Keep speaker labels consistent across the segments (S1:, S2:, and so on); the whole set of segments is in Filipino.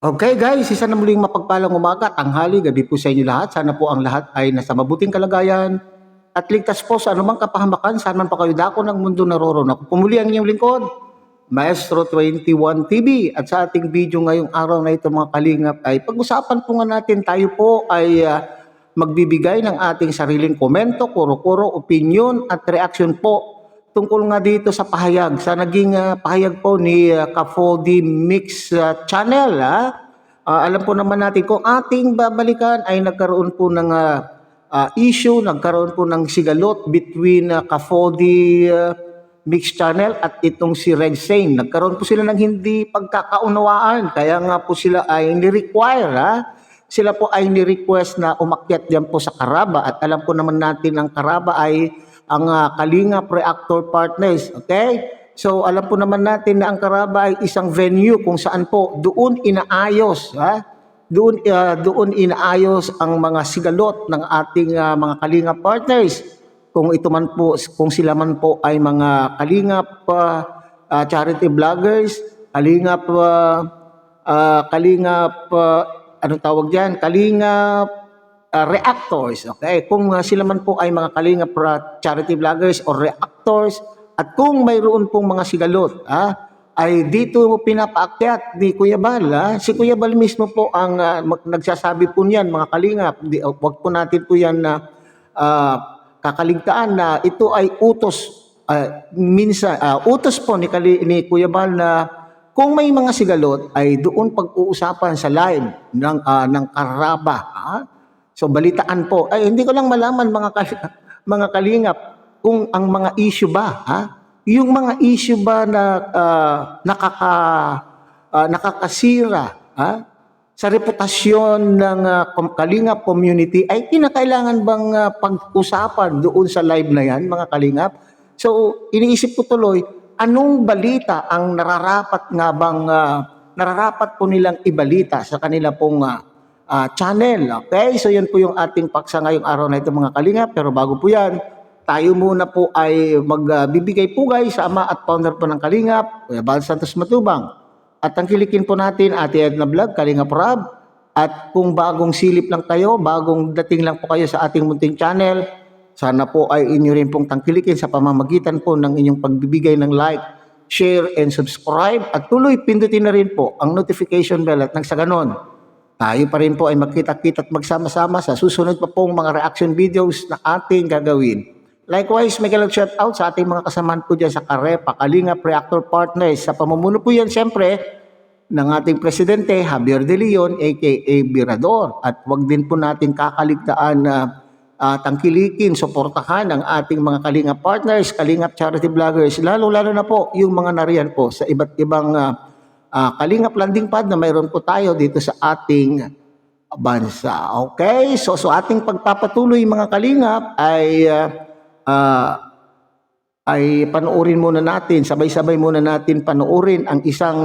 S1: Okay guys, isa na muling mapagpalang umaga, tanghali, gabi po sa inyo lahat. Sana po ang lahat ay nasa mabuting kalagayan at ligtas po sa anumang kapahamakan. Saan man pa kayo dako ng mundo naroroon. Ako pumuli ang inyong lingkod, Maestro 21 TV. At sa ating video ngayong araw na ito mga kalingap ay pag-usapan po nga natin, tayo po ay magbibigay ng ating sariling komento, kuro-kuro, opinion at reaction po tungkol nga dito sa pahayag, sa naging pahayag po ni Ka4D Mix Channel. Alam po naman natin kung ating babalikan ay nagkaroon po ng issue, nagkaroon po ng sigalot between Ka4D Mix Channel at itong si Red Sane. Nagkaroon po sila ng hindi pagkakaunawaan, kaya nga po sila ay ni-require, sila po ay ni-request na umakyat diyan po sa Caraba, at alam po naman natin ang Caraba ay ang Kalingap Reactor Partners. Okay? So alam po naman natin na ang Caraba ay isang venue kung saan po doon inaayos, doon inaayos ang mga sigalot ng ating mga Kalingap partners. Kung ito man po, kung sila man po ay mga Kalingap charity vloggers, Kalingap anong tawag diyan? Kalingap reactors, okay? Kung sila man po ay mga Kalingap charity vloggers or reactors, at kung mayroon pong mga sigalot, ay dito pinapaakyat ni Kuya Bal. Si Kuya Bal mismo po ang nagsasabi po niyan, mga Kalingap. Wag po natin po yan na kakaligtaan na ito ay utos, minsan utos po ni Kuya Bal na kung may mga sigalot ay doon pag-uusapan sa live ng Caraba. So balitaan po. Ay hindi ko lang malaman mga Kalingap kung ang mga issue ba, yung mga issue ba na nakakasira sa reputasyon ng Kalingap community ay kinakailangan bang pag-usapan doon sa live na yan, mga Kalingap? So iniisip ko tuloy, anong balita ang nararapat po nilang ibalita sa kanila pong channel. Okay? So yun po yung ating paksa ngayong araw na ito, mga Kalingap. Pero bago po yan, tayo muna po ay magbibigay pugay sa ama at founder po ng Kalingap, Kuya Bal Santos Matubang. At tangkilikin po natin Ate Edna Vlog, Kalingap Rob. At kung bagong silip lang kayo, bagong dating lang po kayo sa ating munting channel, sana po ay inyo rin pong tangkilikin sa pamamagitan po ng inyong pagbibigay ng like, share, and subscribe. At tuloy pindutin na rin po ang notification bell, at nang sa ganon, tayo pa rin po ay magkita-kita at magsama-sama sa susunod pa pong mga reaction videos na ating gagawin. Likewise, may shout out sa ating mga kasamahan po dyan sa Carepa, Kalingap Reactor Partners. Sa pamumuno po yan, siyempre, ng ating Presidente, Javier De Leon, a.k.a. Virador. At wag din po natin kakaligtaan na tangkilikin, suportahan ang ating mga Kalingap partners, Kalingap charity vloggers, lalo-lalo na po yung mga nariyan po sa iba't ibang Kalingap landing pad na mayroon po tayo dito sa ating bansa. Okay? So ating pagpapatuloy, mga Kalingap, ay panoorin muna natin, sabay-sabay muna natin panoorin ang isang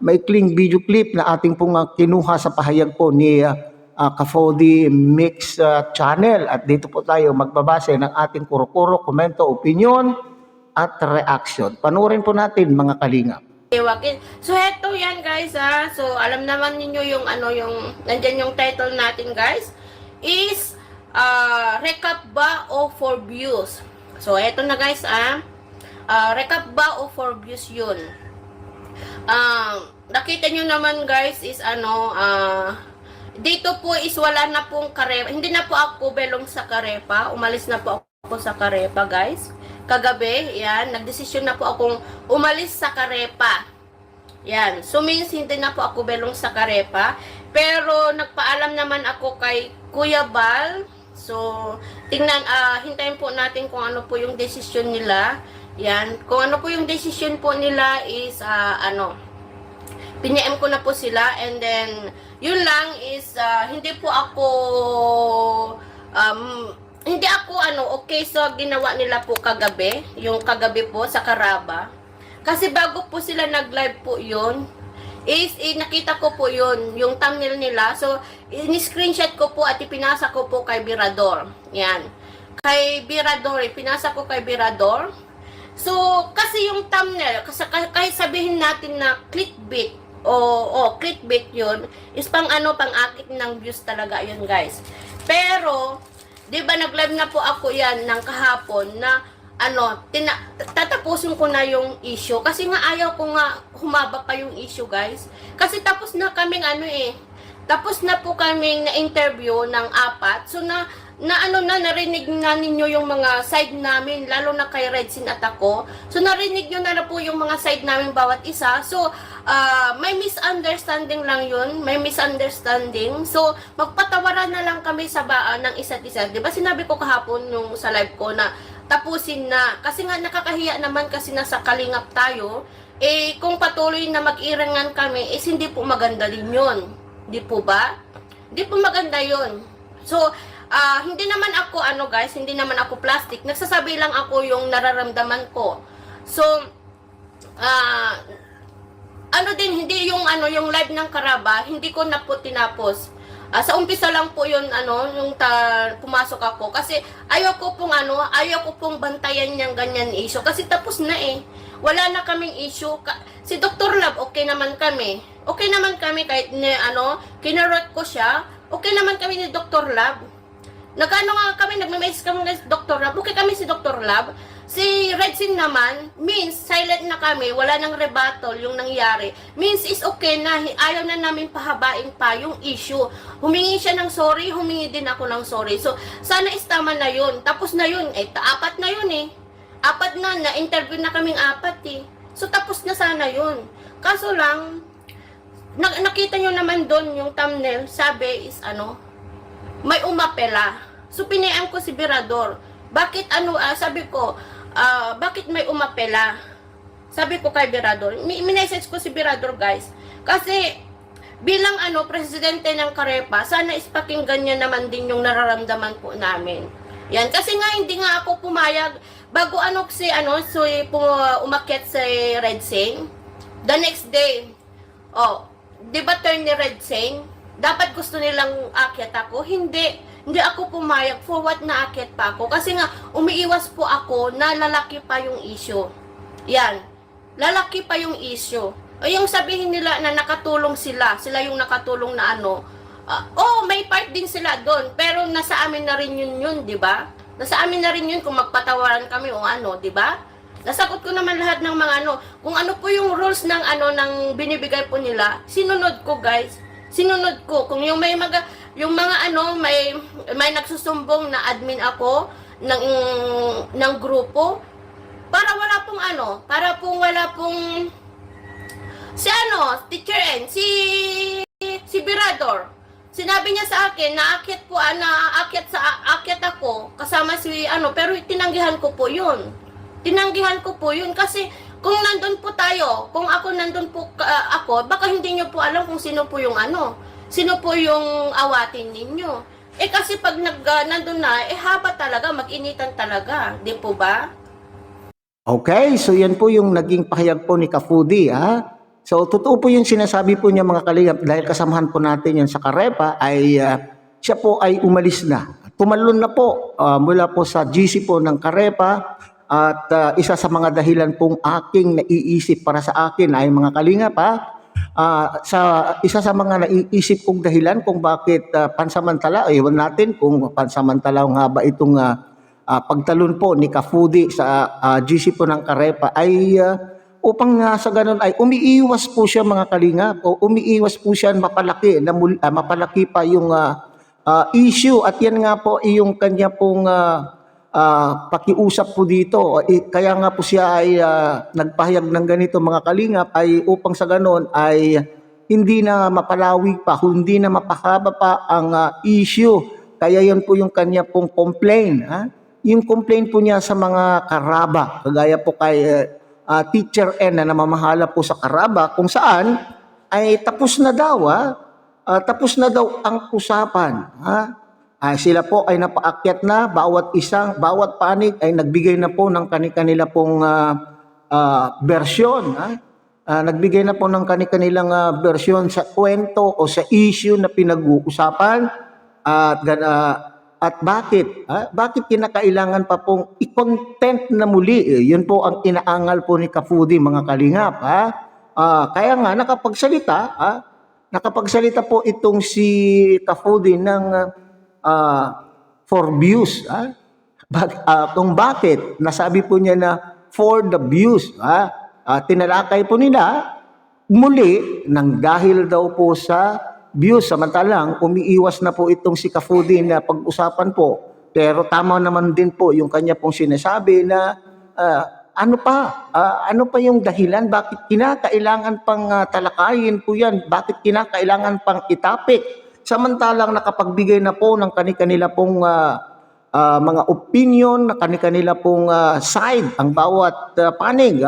S1: maikling video clip na ating pong kinuha sa pahayag po ni Ka4D Mix Channel. At dito po tayo magbabase ng ating kuro-kuro, komento, opinion at reaction. Panoorin po natin, mga Kalingap.
S2: So heto yan guys So alam naman niyo yung nandyan yung title natin guys is recap ba o for views. So heto na guys recap ba o for views yun. Nakita nyo naman guys is dito po is wala na pong Carepa. Hindi na po ako belong sa Carepa. Umalis na po ako sa Carepa guys. Kagabi, yan, nagdesisyon na po akong umalis sa Carepa. Yan. So means hindi na po ako belong sa Carepa. Pero nagpaalam naman ako kay Kuya Bal. So tingnan, hintayin po natin kung ano po yung desisyon nila. Yan. Kung ano po yung desisyon po nila is pini-M ko na po sila, and then yun lang is hindi po ako okay sa ginawa nila po kagabi, yung kagabi po sa Caraba. Kasi bago po sila nag-live po yun, is nakita ko po yun, yung thumbnail nila. So, in-screenshot ko po at ipinasa ko po kay Virador. Yan. Kay Virador, ipinasa ko kay Virador. So, kasi yung thumbnail, kahit sabihin natin na clickbait, clickbait yun, is pang pang-akit ng views talaga yun, guys. Pero, di ba nag-live na po ako yan ng kahapon na tatapusin ko na yung issue. Kasi nga ayaw ko nga humaba pa yung issue, guys. Kasi tapos na kaming tapos na po kaming na-interview ng 4. So narinig na ninyo yung mga side namin, lalo na kay Redsin at ako. So narinig nyo na po yung mga side namin bawat isa. So may misunderstanding lang yun, may misunderstanding. So magpatawaran na lang kami sa ng isa't isa. 'Di ba sinabi ko kahapon nung sa live ko na tapusin na. Kasi nga nakakahiya naman kasi nasa kalingap tayo. Kung patuloy na mag-irangan kami, hindi po maganda din yun. Di po ba? Di po maganda yun. So, hindi naman ako, guys, hindi naman ako plastic. Nagsasabi lang ako yung nararamdaman ko. So, hindi yung live ng Karaba, hindi ko na po tinapos. Sa umpisa lang po yun, pumasok ako. Kasi ayaw ko pong bantayan niyang ganyan issue. Kasi tapos na wala na kaming issue. Si Dr. Love, okay naman kami. Okay naman kami kahit kinarot ko siya. Okay naman kami ni Dr. Love. Nagme-message kami ni Dr. Love. Okay kami si Dr. Love. Si Redsin naman, means silent na kami, wala nang rebuttal yung nangyari. Means is okay na, ayaw na namin pahabain pa yung issue. Humingi siya ng sorry, humingi din ako ng sorry. So, sana is tama na yun. Tapos na yun, 4 na yun 4 na-interview na kaming 4 So, tapos na sana yun. Kaso lang, nakita nyo naman doon yung thumbnail, sabi is may umapela. So, pinayaan ko si Birador. Bakit sabi ko, bakit may umapela? Sabi ko kay Birador. Minessage ko si Birador, guys. Kasi, bilang presidente ng Karepa, sana ispakinggan niya naman din yung nararamdaman po namin. Yan. Kasi nga, hindi nga ako pumayag. Bago umakyat si Redsing, the next day, di ba turn ni Redsing? Dapat gusto nilang akyat ako. Hindi ako pumayag. For what na akyat pa ako? Kasi nga, umiiwas po ako na lalaki pa yung issue. Yan. Lalaki pa yung issue. O yung sabihin nila na nakatulong sila. Sila yung nakatulong na may part din sila doon. Pero nasa amin na rin yun, di ba? Nasa amin na rin yun kung magpatawaran kami o di ba? Nasagot ko naman lahat ng mga kung ano po yung rules ng ng binibigay po nila, sinunod ko, guys. Sinunod ko. Kung yung may nagsusumbong na admin ako ng grupo, para wala pong wala pong Teacher N, si Birador. Sinabi niya sa akin na aakyat ako kasama si pero tinanggihan ko po 'yun. Tinanggihan ko po 'yun kasi kung nandun po tayo, kung ako nandun po ako, baka hindi niyo po alam kung sino po yung sino po yung awatin ninyo. Kasi pag nandun na, haba talaga, mag-initan talaga, di po ba?
S1: Okay, so yan po yung naging pahayag po ni Ka-Foodie, So, totoo po yung sinasabi po niya mga kalingap dahil kasamahan po natin yan sa Karepa ay siya po ay umalis na. Tumalon na po mula po sa GC po ng Karepa at isa sa mga dahilan pong aking naiisip para sa akin ay mga kalingap isa sa mga naiisip kong dahilan kung bakit pansamantala, ewan natin kung pansamantala nga ba itong pagtalon po ni Ka-Foodie sa GC po ng Karepa ay upang sa ganun ay umiiwas po siya mga kalingap o umiiwas po siya mapalaki pa yung issue at yan nga po yung kanya pong pakiusap po dito. Kaya nga po siya ay nagpahayag ng ganito mga kalingap ay upang sa ganun ay hindi na mapalawig pa, hindi na mapahaba pa ang issue. Kaya yan po yung kanya pong complaint. Yung complaint po niya sa mga Karaba, kagaya po kay Teacher N na namamahala po sa Karaba kung saan ay tapos na daw ang usapan. Sila po ay napaakyat na, bawat panig ay nagbigay na po ng kanilang pong bersyon. Nagbigay na po ng kanilang bersyon sa kwento o sa issue na pinag-uusapan at bakit kinakailangan pa pong i-content na muli. Yun po ang inaangal po ni Ka-Foodie mga kalingap. Kaya nga nakapagsalita po itong si Cafodi ng for views. Kung bakit, nasabi po niya na for the views. Tinalakay po nila muli nang dahil daw po sa views. Samantalang umiiwas na po itong si Cafodi na pag-usapan po. Pero tama naman din po yung kanya pong sinasabi na ano pa yung dahilan, bakit kinakailangan pang talakayin po yan, bakit kinakailangan pang itapik, samantalang nakapagbigay na po ng kani-kanila pong mga opinion, na kani-kanila pong side, ang bawat panig.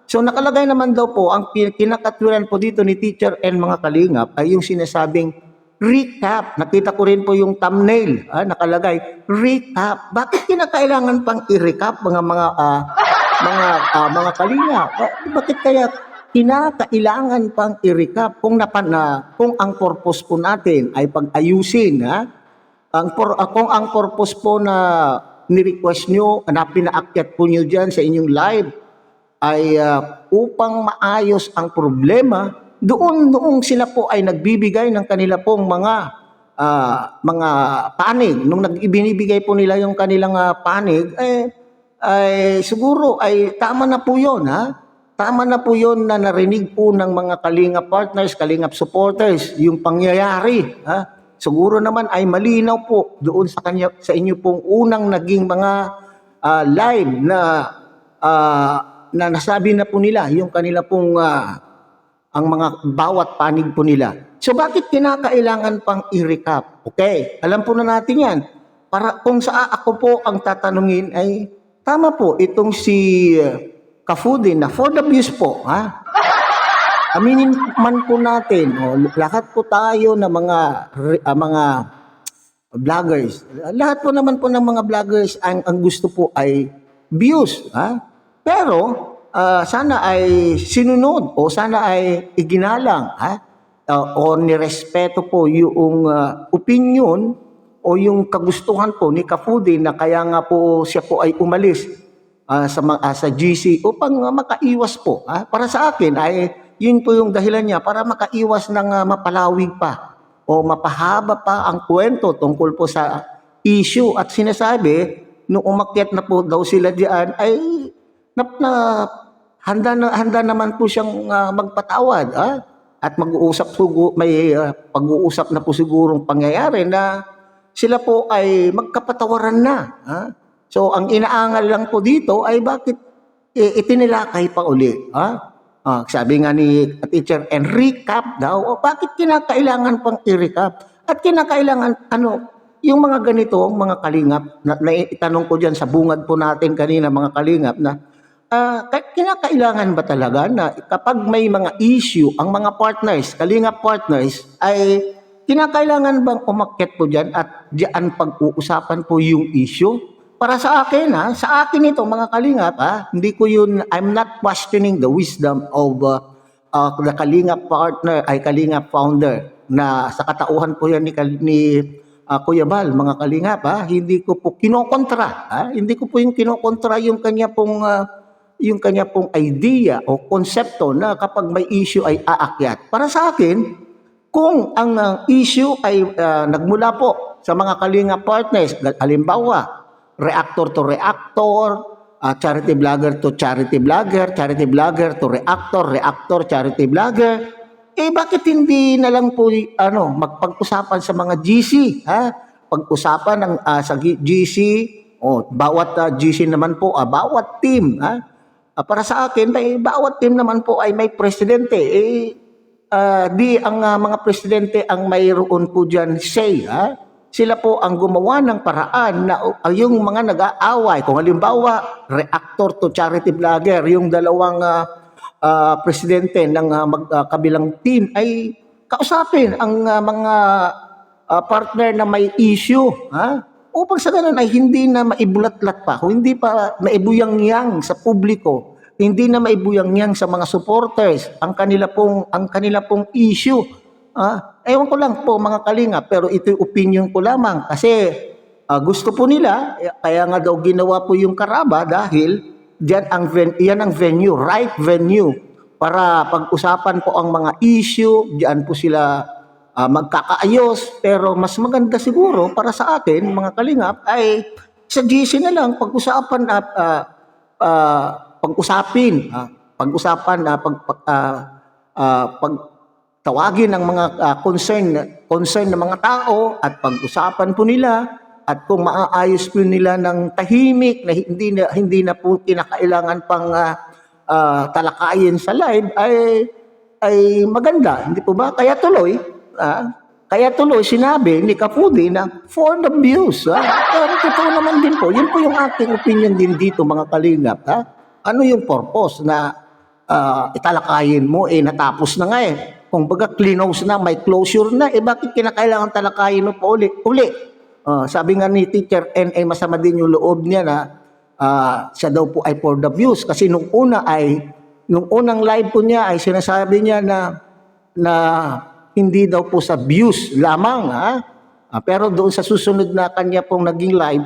S1: So nakalagay naman daw po, ang kinakatwiran po dito ni Teacher and mga kalingap ay yung sinasabing recap. Nakita ko rin po yung thumbnail, nakalagay recap. Bakit kinakailangan pang i-recap mga kalingap? Bakit kaya kinakailangan pang i-recap kung ang purpose po natin ay pag-ayusin, kung ang purpose po na ni-request nyo, na pinaakyat po nyo dyan sa inyong live ay upang maayos ang problema, noong sila po ay nagbibigay ng kanila pong mga panig, nung binibigay po nila yung kanilang panig, ay siguro ay tama na po yun, Tama na po yun na narinig po ng mga Kalingap partners, Kalingap supporters, yung pangyayari, Siguro naman ay malinaw po doon sa inyo pong unang naging mga live na nasabi na po nila yung kanila pong ang mga bawat panig po nila. So bakit kinakailangan pang i-recap? Okay, alam po na natin yan. Para kung sa ako po ang tatanungin ay tama po itong si Cafodi na for the views po, Aminin man po natin, lahat po tayo na mga vloggers. Lahat po naman po ng mga vloggers ang gusto po ay views, Pero sana ay sinunod o sana ay iginalang, o nirespeto po yung opinion o yung kagustuhan po ni Cafodi na kaya nga po siya po ay umalis sa GC upang makaiwas po. Para sa akin ay yun po yung dahilan niya para makaiwas ng mapalawig pa o mapahaba pa ang kwento tungkol po sa issue. At sinasabi, nung umakyat na po daw sila diyan ay handa naman po siyang magpatawad. At may pag-uusap na po sigurong pangyayari na sila po ay magkapatawaran na. So ang inaangal lang po dito ay bakit itinilakay pa uli. Sabi nga ni Teacher, and recap daw. Bakit kinakailangan pang i-recap? At kinakailangan, yung mga ganito, mga kalingap, na itanong ko dyan sa bungad po natin kanina, mga kalingap, na kinakailangan ba talaga na kapag may mga issue, ang mga partners, kalingap partners, ay kinakailangan bang umakyat po dyan at diyan pag-uusapan po yung issue? Para sa akin, sa akin ito mga kalingap, hindi ko yun, I'm not questioning the wisdom of the kalingap partner, ay kalingap founder, na sa katauhan po yan ni Kuya Bal, mga kalingap, hindi ko po kinokontra, hindi ko po yung kinokontra yung kanya pong idea o konsepto na kapag may issue ay aakyat. Para sa akin, kung ang issue ay nagmula po sa mga kalingap partners, halimbawa, reactor to reactor, charity vlogger to charity vlogger, charity vlogger to reactor, reactor, charity vlogger. Bakit hindi na lang po magpag-usapan sa mga GC, Pag-usapan sa GC, bawat GC naman po, bawat team, para sa akin, bawat team naman po ay may presidente. Di ang mga presidente ang mayroon po diyan say, Sila po ang gumawa ng paraan na yung mga nag-aaway, kung halimbawa, reactor to charity vlogger, yung dalawang presidente ng magkabilang team ay kausapin ang mga partner na may issue. Upang sa ganun ay hindi na maibulatlat pa, kung hindi pa maibuyang-yang sa publiko, hindi na maibuyang-yang sa mga supporters ang kanila pong issue. Ewan ko lang po mga kalinga, pero ito'y opinion ko lamang kasi gusto po nila, kaya nga daw ginawa po yung Karaba dahil yan ang venue, right venue para pag-usapan po ang mga issue, diyan po sila magkakaayos. Pero mas maganda siguro para sa atin, mga kalingap, ay sa GC na lang pag-usapan at pag-usapan na tawagin ng mga concern ng mga tao at pag-usapan po nila at kung maaayos po nila ng tahimik na hindi na po kinakailangan pang talakayin sa live ay maganda, hindi po ba? Kaya tuloy sinabi ni Kapudi na for the views. Pero totoo naman din po, yun po yung ating opinion din dito, mga kalingap. Ano yung purpose na italakayin mo, natapos na nga Kung baga close na, may closure na, bakit kinakailangan talakayin mo pa uli? Sabi nga ni Teacher N, masama din yung loob niya na siya daw po ay for the views. Kasi nung unang live po niya ay sinasabi niya na hindi daw po sa views lamang. Pero doon sa susunod na kanya pong naging live,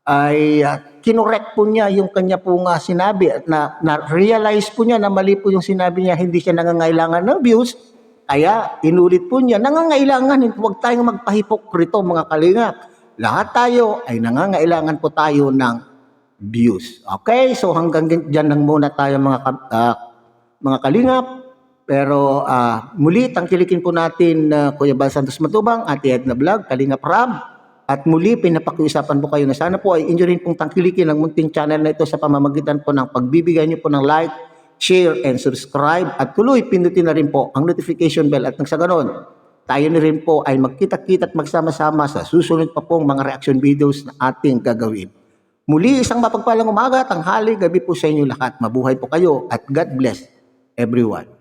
S1: ay kinorek po niya yung kanya pong sinabi at na-realize po niya na mali po yung sinabi niya, hindi siya nangangailangan ng views. Kaya inulit po niya, nangangailangan, huwag tayong magpahipokrito, mga kalingap. Lahat tayo ay nangangailangan po tayo ng views. Okay, so hanggang dyan lang muna tayo, mga kalingap. Pero muli, tangkilikin po natin Kuya Bal Santos Matubang, Ate Edna Vlog, Kalingap Rab. At muli, pinapakiusapan po kayo na sana po ay inyo rin pong tangkilikin ang munting channel na ito sa pamamagitan po ng pagbibigay niyo po ng like, share, and subscribe. At tuloy, pindutin na rin po ang notification bell at nang sa ganon, tayo na rin po ay magkita-kita at magsama-sama sa susunod pa pong mga reaction videos na ating gagawin. Muli, isang mapagpalang umaga, tanghali, gabi po sa inyo lahat. Mabuhay po kayo at God bless everyone.